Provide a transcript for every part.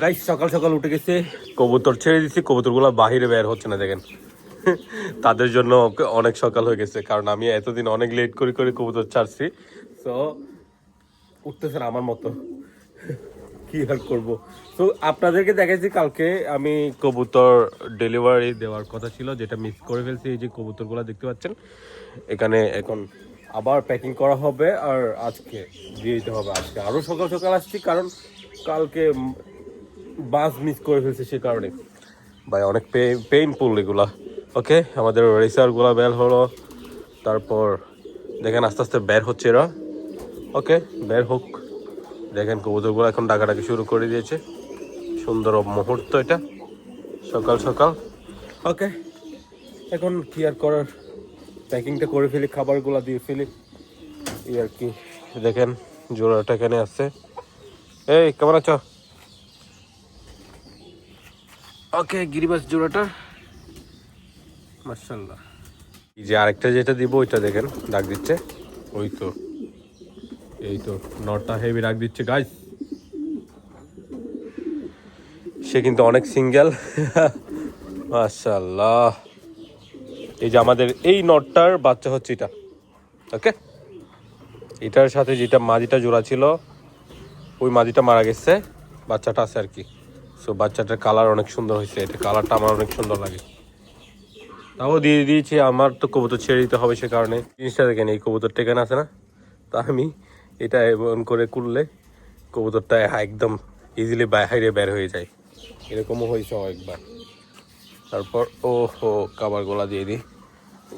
Guys সকাল সকাল উঠে গেছে, কবুতর ছেড়ে দিছি, কবুতরগুলো বাহিরে বের হচ্ছে না দেখেন। তাদের জন্য অনেক সকাল হয়ে গেছে, কারণ আমি এতদিন অনেক লেট করে করে কবুতর ছাড়ছি। তো উঠতেছে না আমার মতো, কি আর করবো। তো আপনাদেরকে দেখাইছি কালকে আমি কবুতর ডেলিভারি দেওয়ার কথা ছিল, যেটা মিস করে ফেলছি। এই যে কবুতরগুলো দেখতে পাচ্ছেন, এখানে এখন আবার প্যাকিং করা হবে আর আজকে দিয়ে দিতে হবে। আজকে আরও সকাল সকাল আসছি, কারণ কালকে বাস মিস করে ফেলছে, সে কারণে ভাই অনেক পেইনফুল এগুলা। ওকে, আমাদের রেসারগুলো বের হলো, তারপর দেখেন আস্তে আস্তে বের হচ্ছে এরা। ওকে, বের হোক। দেখেন কবুতরগুলো এখন ডাকাডাকি শুরু করে দিয়েছে। সুন্দর মুহূর্ত এটা, সকাল সকাল। ওকে, এখন কি আর করার, প্যাকিংটা করে ফেলি, খাবারগুলো দিয়ে ফেলি, এই আর কি। দেখেন জোড়াটা এখানে আছে। এই কেমন আছো? ওকে, গিরিবাস জোড়াটা মাশাআল্লাহ। এই যে আরেকটা যেটা দিব ওইটা দেখেন ডাক দিচ্ছে, ওই তো, এই তো নটটা হেভি ডাক দিচ্ছে গাইস। সে কিন্তু অনেক সিঙ্গেল। মাশাআল্লাহ। এই যে আমাদের এই নটটার বাচ্চা হচ্ছে এটা। ওকে, এটার সাথে যেটা মাদিটা জোড়া ছিল, ওই মাদিটা মারা গেছে, বাচ্চাটা আছে আর কি। সো বাচ্চাটার কালার অনেক সুন্দর হয়েছে, এটা কালারটা আমার অনেক সুন্দর লাগে। তাও দিয়ে দিয়েছি, আমার তো কবুতর ছেড়ে দিতে হবে, সে কারণে। জিনিসটা দেখেন, এই কবুতরটা এখানে আছে না, তা আমি এটা এমন করে করলে কবুতরটা একদম ইজিলি বাইরে বের হয়ে যায়। এরকমও হয়েছে একবার। তারপর ও হো, খাবার গোলা দিয়ে দিই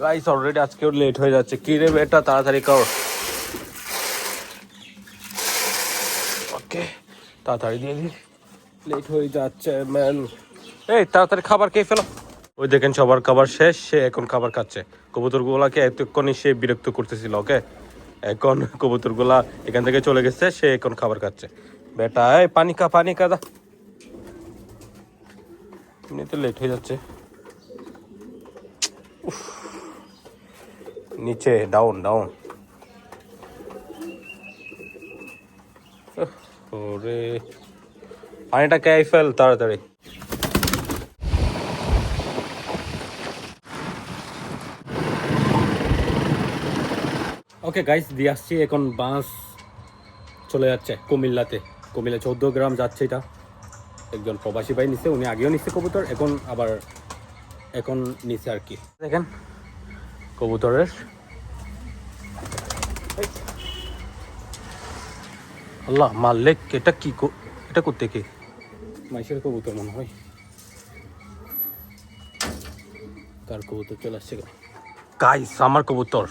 গাইস। অলরেডি আজকেও লেট হয়ে যাচ্ছে, কি রে বেটা, তাড়াতাড়ি কর। ওকে, তাড়াতাড়ি দিয়ে দিই, লেট হয়ে যাচ্ছে ম্যান। এই তাড়াতাড়ি খাবার খেয়ে ফেলো। ওই দেখেন সবার খাবার শেষ, সে এখন খাবার খাচ্ছে। কবুতরগুলাকে এতক্ষণই সে বিরক্ত করতেছিল। ওকে, এখন কবুতরগুলা এখান থেকে চলে গেছে, সে এখন খাবার খাচ্ছে। বেটা এই পানি খা, পানি খা দা, এমনিতে লেট হয়ে যাচ্ছে। নিচে ডাউন ডাউন। ওরে পানিটা খেয়ে ফেল তাড়াতাড়ি। ওকে গাইস, দিয়ে আসছি। এখন বাস চলে যাচ্ছে কুমিল্লাতে। কুমিল্লা 14 গ্রাম যাচ্ছে এটা। একজন প্রবাসী ভাই নিছে, উনি আগেও নিচ্ছে কবুতর, এখন নিচে আর কি। দেখেন কবুতরের, আল্লাহ মালিক, এটা কি, এটা করতে কি মাইশের কবুতর মনে হয়, কার কবুতর চলে আসছে গাইস। আমার কবুতর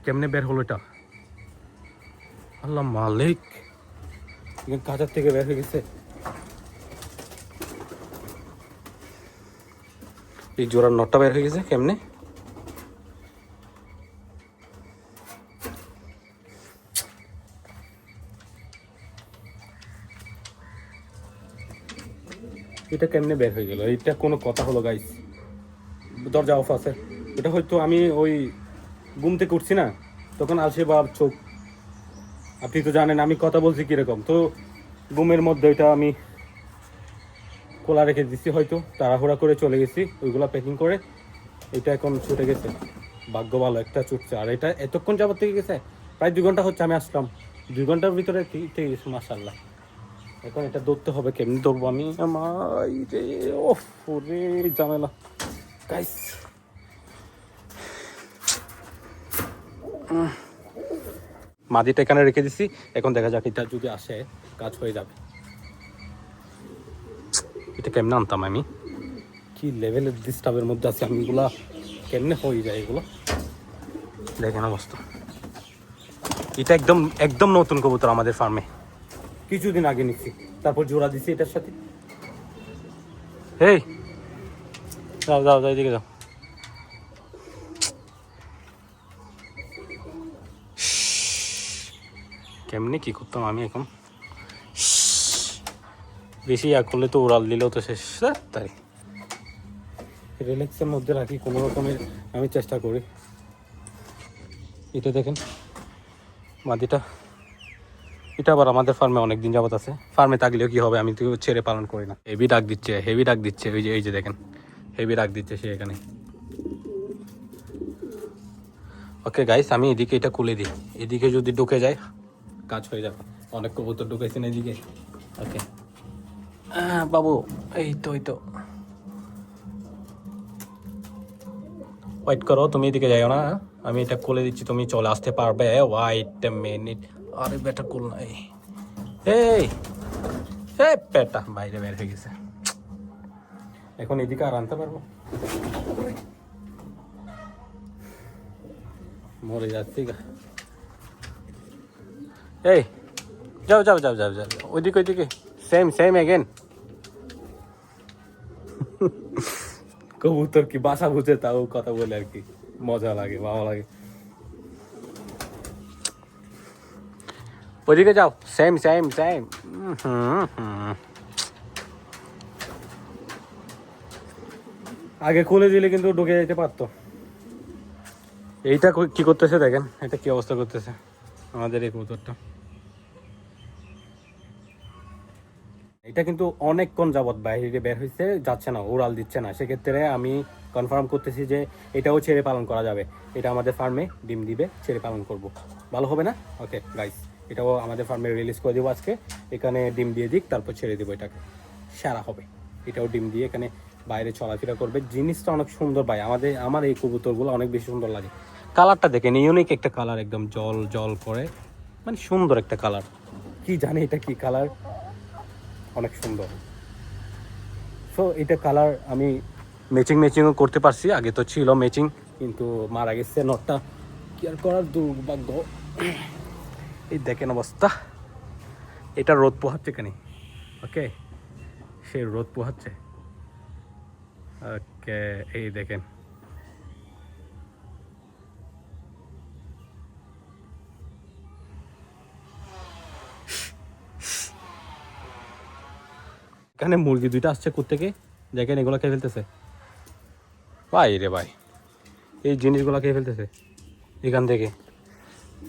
কেমনে বের হলো এটা, আল্লাহ মালিক, কাঁচার থেকে বের হয়ে গেছে। এই জোড়ার নটটা বের হয়ে গেছে কেমনে। এটা কেমনে বের হয়ে গেল, এটা কোনো কথা হলো গাইস? দরজা অফ আছে, এটা হয়তো আমি ওই ঘুম থেকে উঠছি না, তখন আসে বা চোখ, আপনি তো জানেন আমি কথা বলছি কিরকম, তো ঘুমের মধ্যে ওইটা আমি খোলা রেখে দিচ্ছি, হয়তো তাড়াহুড়া করে চলে গেছি ওইগুলা প্যাকিং করে। এটা এখন ছুটে গেছে, ভাগ্য ভালো একটা ছুটছে। আর এটা এতক্ষণ যাবত থেকে গেছে, প্রায় 2 ঘন্টা হচ্ছে আমি আসলাম, 2 ঘন্টার ভিতরে থেকে গেছে মাশাআল্লাহ। এখন এটা ধরতে হবে, কেমনি ধরবো আমি, আমার রে ওফ রে ঝামেলা গাইস। মাদিটা এখানে রেখে দিছি, এখন দেখা যাক এটা যদি আসে কাজ হয়ে যাবে। এটা কেমনে আনতাম আমি, কি লেভেলের ডিস্টার্বের মধ্যে আছি আমি, এগুলা কেমনে হয়ে যায় এগুলো, দেখেন অবস্থা। এটা একদম একদম নতুন কবুতর আমাদের ফার্মে, কিছুদিন আগে নিচ্ছি, তারপর জোড়া দিছি এটার সাথে। এই যাও যাও যাও, এদিকে যাও। কেমনি কি করতাম আমি এখন, বেশি ইয়া করলে তো উড়াল দিলেও তো শেষ। তাই রিল্যাক্সের মধ্যে রাখি কোনো রকমের আমি চেষ্টা করি। এটা দেখেন মাদিটা এটা আবার আমাদের ফার্মে অনেকদিন যাবত আছে, ফার্মে থাকলেও কি হবে, আমি তো ছেড়ে পালন করি না। হেভি ডাক দিচ্ছে, হেভি ডাক দিচ্ছে, ওই যে এই যে দেখেন হেভি ডাক দিচ্ছে সে এখানে। ওকে গাইস, আমি এদিকে এটা খুলে দিই, এদিকে যদি ঢুকে যায় কাজ হয়ে যাবে। অনেক কবুতর ঢুকেছেন এদিকে। ওকে বাবু, এই তো ওয়েট করো, তুমি এদিকে যাইও না, আমি এটা খুলে দিচ্ছি, তুমি চলে আসতে পারবে। Wait minute. আরে বেটা কুল নাই, এই পেটা বাইরে বের হয়ে গেছে। এখন এদিকে আর আনতে পারবো? মরে যাচ্ছি গা। এই যাও ওইদিকে সেম এগেন। কবুতর কি বাসা বুঝে তাও কথা বলে আর কি, মজা লাগে, ভালো লাগে। ওইদিকে যাও, সেম। আগে খুলে দিলে কিন্তু ঢুকে যেতে পারতো। এইটা কি করতেছে দেখেন, এটা কি অবস্থা করতেছে আমাদের এই কবুতরটা। এটা কিন্তু অনেকক্ষণ যাবত বাইরে বের হয়েছে, যাচ্ছে না, উড়াল দিচ্ছে না। সেক্ষেত্রে আমি কনফার্ম করতেছি যে এটাও ছেড়ে পালন করা যাবে। এটা আমাদের ফার্মে ডিম দিবে, ছেড়ে পালন করব, ভালো হবে না? ওকে গাইস, এটাও আমাদের ফার্মে রিলিজ করে দেবো আজকে। এখানে ডিম দিয়ে দিক, তারপর ছেড়ে দেবো, এটাকে সারা হবে। এটাও ডিম দিয়ে এখানে বাইরে চলাফেরা করবে। জিনিসটা অনেক সুন্দর ভাই, আমার এই কবুতরগুলো অনেক বেশি সুন্দর লাগে। কালারটা দেখেন, ইউনিক একটা কালার, একদম জল করে, মানে সুন্দর একটা কালার। কি জানি এটা কি কালার, অনেক সুন্দর। সো এটা কালার আমি ম্যাচিংও করতে পারছি। আগে তো ছিল ম্যাচিং, কিন্তু মারা গেছে নটটা, কি আর করার, দুর্ভাগ্য। এই দেখেন অবস্থা। এটা রোদ পোহাচ্ছে কেন? ওকে, সে রোদ পোহাচ্ছে। ওকে, এই দেখেন এখানে মুরগি দুইটা আসছে কোত্থেকে, দেখেন এগুলো খেয়ে ফেলতেছে ভাই রে ভাই, এই জিনিসগুলো খেয়ে ফেলতেছে এখান থেকে।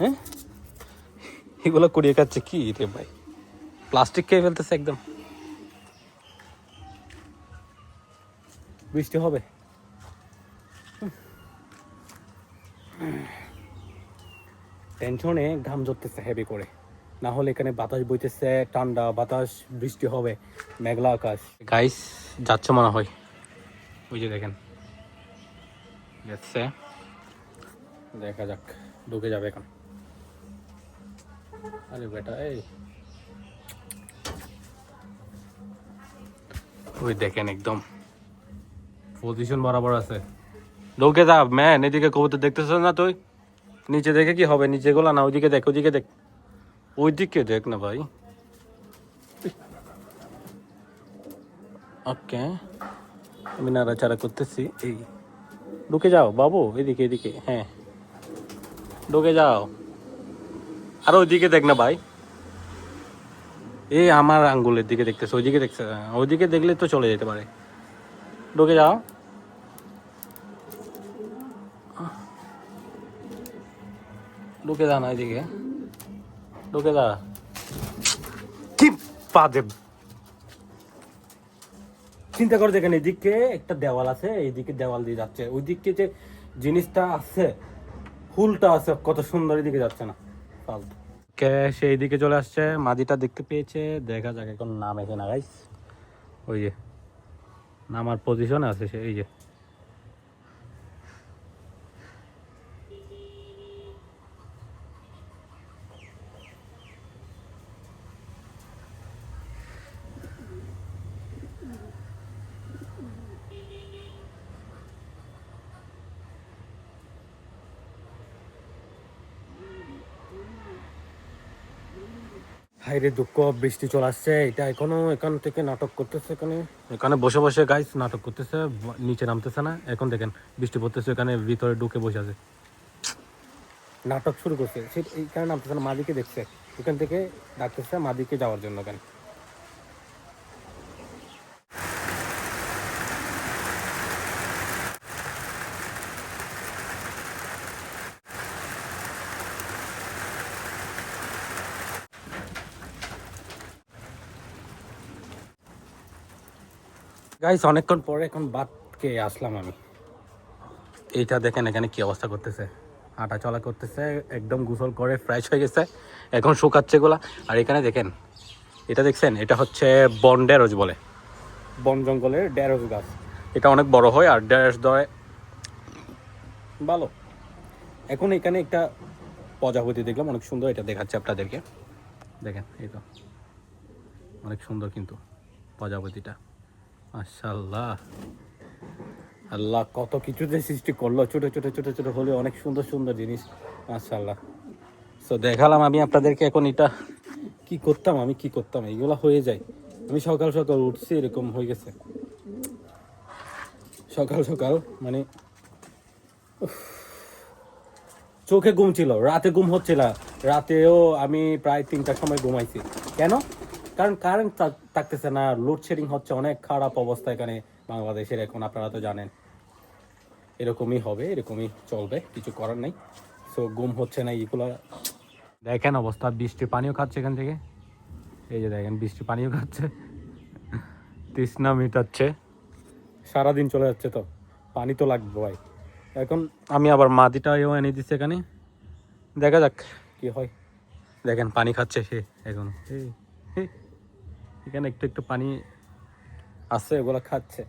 হ্যাঁ, এগুলো কুড়িয়ে খাচ্ছে কি রে ভাই, প্লাস্টিক খেয়ে ফেলতেছে একদম। বৃষ্টি হবে, টেনশনে ঘাম ঝরতেছে হেভি করে। না হলে এখানে বাতাস বইতেছে, ঠান্ডা বাতাস, বৃষ্টি হবে, মেঘলা আকাশ। গাইস যাচ্ছে মনে হয়, ওই যে দেখেন যাচ্ছে, দেখা যাক, ঢুকে যাবে এখন। আরে বেটা, এই ওই দেখেন একদম পজিশন বরাবর আছে। ঢুকে যা ম্যান, এদিকে কবুতর দেখতেছ না তুই? নিচে দেখে কি হবে, নিচে গোলা না, ওইদিকে দেখ, ওইদিকে দেখ না ভাই। ওকে, আমি নাড়াচাড়া করতেছি। এই ঢুকে যাও বাবু, এদিকে, হ্যাঁ ঢুকে যাও। আর ওইদিকে দেখ না ভাই, এই আমার আঙ্গুলের দিকে দেখতেছে, ওইদিকে দেখছে, ওইদিকে দেখলে তো চলে যেতে পারে। ঢুকে যাও, ঢুকে যা না, এদিকে ঢুকে যা। কি পা দেব, চিন্তা করে দেখেন, এদিকে একটা দেওয়াল আছে, এইদিকে দেওয়াল দিয়ে যাচ্ছে, ওইদিকে যে জিনিসটা আছে, ফুলটা আছে কত সুন্দর, এদিকে যাচ্ছে না, ফালতু। কে সেই দিকে চলে আসছে, মাদিটা দেখতে পেয়েছে, দেখা যাক এখন নামে কিনা গাইস। ওই যে নামার পজিশনে আছে সে, এই যে হাইরে দুঃখ, বৃষ্টি চলে আসছে। এটা এখনো এখান থেকে নাটক করতেছে, এখানে বসে বসে গাইস নাটক করতেছে, নিচে নামতেছে না। এখন দেখেন বৃষ্টি পড়তেছে, এখানে ভিতরে ঢুকে বসে আছে, নাটক শুরু করছে। সে এইখানে নামতেছে না, মাদিকে দেখছে, এখান থেকে ডাকতেছে মাদিকে যাওয়ার জন্য। কেন গাইস অনেকক্ষণ পরে এখন বাদ খেয়ে আসলাম আমি। এইটা দেখেন এখানে কি অবস্থা করতেছে, হাঁটা চলা করতেছে, একদম গোসল করে ফ্রেশ হয়ে গেছে, এখন শুকাচ্ছে এগুলা। আর এখানে দেখেন, এটা দেখছেন, এটা হচ্ছে বন ডেরোজ বলে, বন জঙ্গলের ডেরোজ গাছ। এটা অনেক বড় হয় আর ডেরোজ দেয় ভালো। এখন এখানে একটা প্রজাপতি দেখলাম, অনেক সুন্দর, এটা দেখাচ্ছে আপনাদেরকে। দেখেন এই তো অনেক সুন্দর কিন্তু প্রজাপতিটা, মাশাআল্লাহ। আল্লাহ কত কিছু যে সৃষ্টি করলো, ছোট ছোট ছোট ছোট হলে অনেক সুন্দর সুন্দর জিনিস, মাশাআল্লাহ। তো দেখালাম আমি আপনাদেরকে। এখন এটা কি করতাম, আমি কি করতাম, এইগুলা হয়ে যায়। আমি সকাল সকাল উঠছি, এরকম হয়ে গেছে সকাল সকাল, মানে চোখে ঘুম ছিল, রাতে ঘুম হচ্ছিল। রাতেও আমি প্রায় 3টার সময় ঘুমাইছি। কেন? কারণ কারেন্ট থাকতেছে না, লোডশেডিং হচ্ছে, অনেক খারাপ অবস্থা এখানে বাংলাদেশের এখন, আপনারা তো জানেন। এরকমই হবে, এরকমই চলবে, কিছু করার নাই। সো ঘুম হচ্ছে না এইগুলো। দেখেন অবস্থা, বৃষ্টির পানিও খাচ্ছে এখান থেকে, এই যে দেখেন বৃষ্টির পানিও খাচ্ছে, তৃষ্ণা মেটাচ্ছে। সারাদিন চলে যাচ্ছে, তো পানি তো লাগবে ভাই। এখন আমি আবার মাদিটাও এনে দিচ্ছি এখানে, দেখা যাক কি হয়। দেখেন পানি খাচ্ছে সে এখন, এখানে একটু একটু পানি আছে, ওগুলো খাচ্ছে।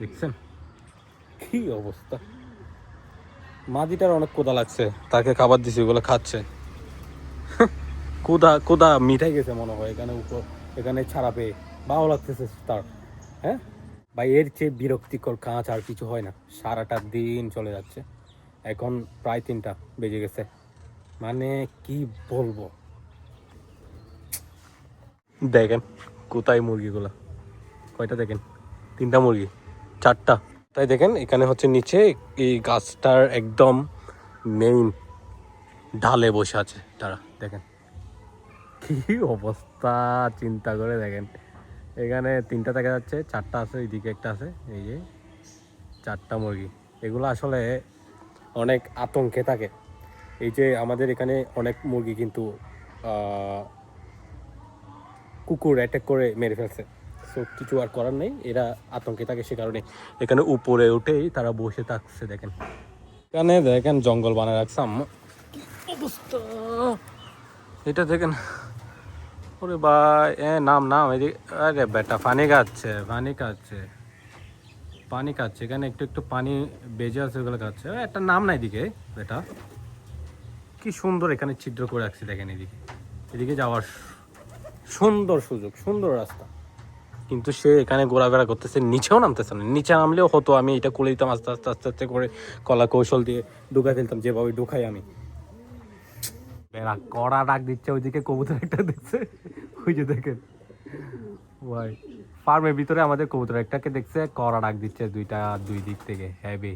দেখছেন কি অবস্থা, মাদিটার অনেক ক্ষুধা লাগছে, তাকে খাবার দিছি, ওগুলো খাচ্ছে। ক্ষুধা ক্ষুধা মিঠাই গেছে মনে হয় এখানে উপর, এখানে ছাড়া পেয়ে ভালো লাগতেছে তার। হ্যাঁ ভাই, এর চেয়ে বিরক্তিকর কাজ আর কিছু হয় না। সারাটা দিন চলে যাচ্ছে, এখন প্রায় 3টা বেজে গেছে, মানে কি বলবো। দেখেন কোথায় মুরগিগুলা, কয়টা দেখেন, 3টা মুরগি, 4টা। তাই দেখেন এখানে হচ্ছে নিচে এই গাছটার একদম মেইন ঢালে বসে আছে তারা, দেখেন কি অবস্থা, চিন্তা করে দেখেন। এখানে 3টা দেখা যাচ্ছে, 4টা আছে, এইদিকে একটা আছে, এই যে 4টা মুরগি। এগুলো আসলে অনেক আতঙ্কে থাকে। এই যে আমাদের এখানে অনেক মুরগি কিন্তু কুকুর অ্যাটাক করে মেরে ফেলছে। সো কিছু আর করার নেই, এরা আতঙ্কে থাকে, সে কারণে এখানে উপরে উঠেই তারা বসে থাকছে। দেখেন এখানে দেখেন জঙ্গল বানায় রাখছে আম্মা, অবস্থা এটা দেখেন। ওরে ভাই, নাম নাম এদিকে, আরে বেটা পানি খাচ্ছে, পানি খাচ্ছে, পানি খাচ্ছে, এখানে একটু একটু পানি বেজে আছে, ওগুলো খাচ্ছে। একটা নাম নাই এদিকে বেটা, কি সুন্দর এখানে ছিদ্র করে রাখছি, দেখেন এদিকে, এদিকে যাওয়ার সুন্দর সুযোগ, সুন্দর রাস্তা। কিন্তু সে এখানে ঘোরাফেরা করতেছে, নিচেও নামতেছে না। নিচে নামলেও হতো, আমি এটা খুলে দিতাম আস্তে আস্তে আস্তে আস্তে করে, কলা কৌশল দিয়ে ঢুকাই ফেলতাম, যেভাবে ঢুকাই আমি। বেড়া কড়া ডাক দিচ্ছে, ওইদিকে কবুতর একটা দেখছে, ওই যে দেখেন ভাই, ফার্মের ভিতরে আমাদের কবুতর একটাকে দেখছে, কড়া ডাক দিচ্ছে দুই দিক থেকে হেভি।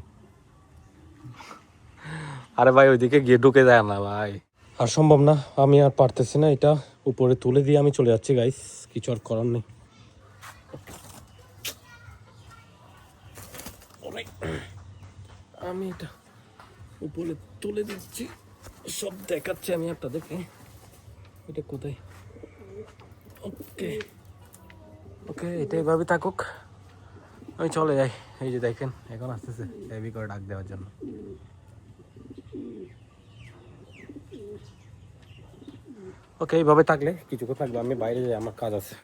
আরে ভাই ওইদিকে গিয়ে ঢুকে যায় না ভাই, আর সম্ভব না, আমি আর পারতেছি না। এটা উপরে তুলে দিয়ে আমি চলে যাচ্ছি গাইস, কিছু আর করার নেই। আমি এটা উপরে তুলে দিচ্ছি, সব দেখাচ্ছি আমি আপনাদেরকে। এটা কোথায়, ওকে ওকে, এটা এভাবে থাকুক, আমি চলে যাই। এই যে দেখেন এখন আসতেছে হেভি করে ডাক দেওয়ার জন্য। ওকে, এইভাবে থাকলে কিছুক্ষণ থাকবে, আমি বাইরে যাই, আমার কাজ আছে।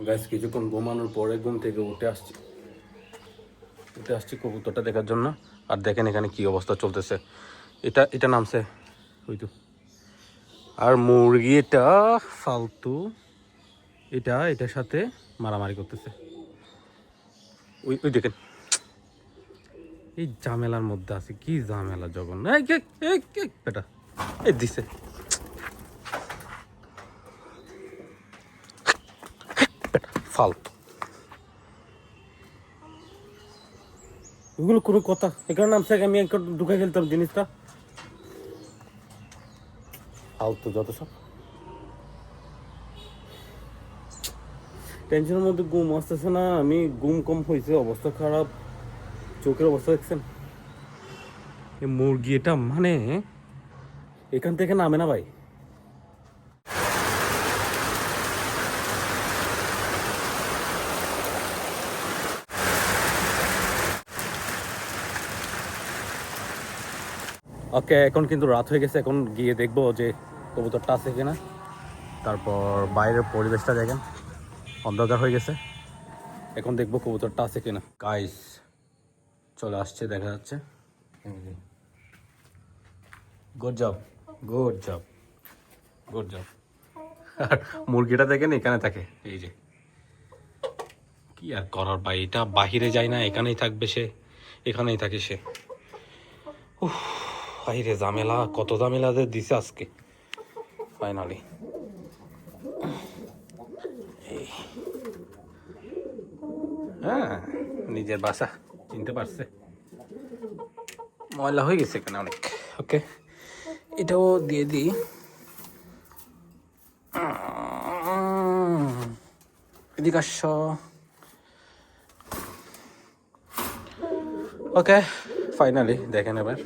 গাইস কিছুক্ষণ ঘুমানোর পরে ঘুম থেকে উঠে আসছি কবুতরটা দেখার জন্য। আর দেখেন এখানে কি অবস্থা চলতেছে, এটা এটা নামছে ওই তো, আর মুরগি এটা ফালতু, এটার সাথে মারামারি করতেছে। ওই ওই দেখেন, এই ঝামেলার মধ্যে আছে, কি ঝামেলা জঘন্য। বেটা এই দিছে, ফালতু, এগুলো কোনো কথা? এখানে নামছে, আমি ঢুকে ফেলতাম জিনিসটা, ফালতু যত সব। টেনশনের মধ্যে ঘুম আসতেছে না, আমি ঘুম কম হয়েছে, অবস্থা খারাপ, চোখের অবস্থা দেখছেন। এই মুরগি এটা মানে এখান থেকে নামে না ভাই, ওকে, এখন কিন্তু রাত হয়ে গেছে, এখন গিয়ে দেখবো যে কবুতরটা আছে কিনা। তারপর বাইরের পরিবেশটা দেখেন, অন্ধকার হয়ে গেছে, এখন দেখবো কবুতরটা আছে কিনা। গাইস চলে আসছে, দেখা যাচ্ছে। Good job, good job, good job. আর মুরগিটা দেখেন এখানে থাকে, এই যে। কি আর করার ভাই, এটা বাহিরে যায় না, এখানেই থাকবে সে, এখানেই থাকে সে। উফ, বাইরে ঝামেলা, কত ঝামেলাদের দিছে আজকে ফাইনালি। হ্যাঁ, নিজের বাসা চিনতে পারছে। ময়লা হয়ে গেছে এখানে অনেক। ওকে, এটাও দিয়ে দিই। এদিকে আস। ওকে, ফাইনালি দেখেন এবার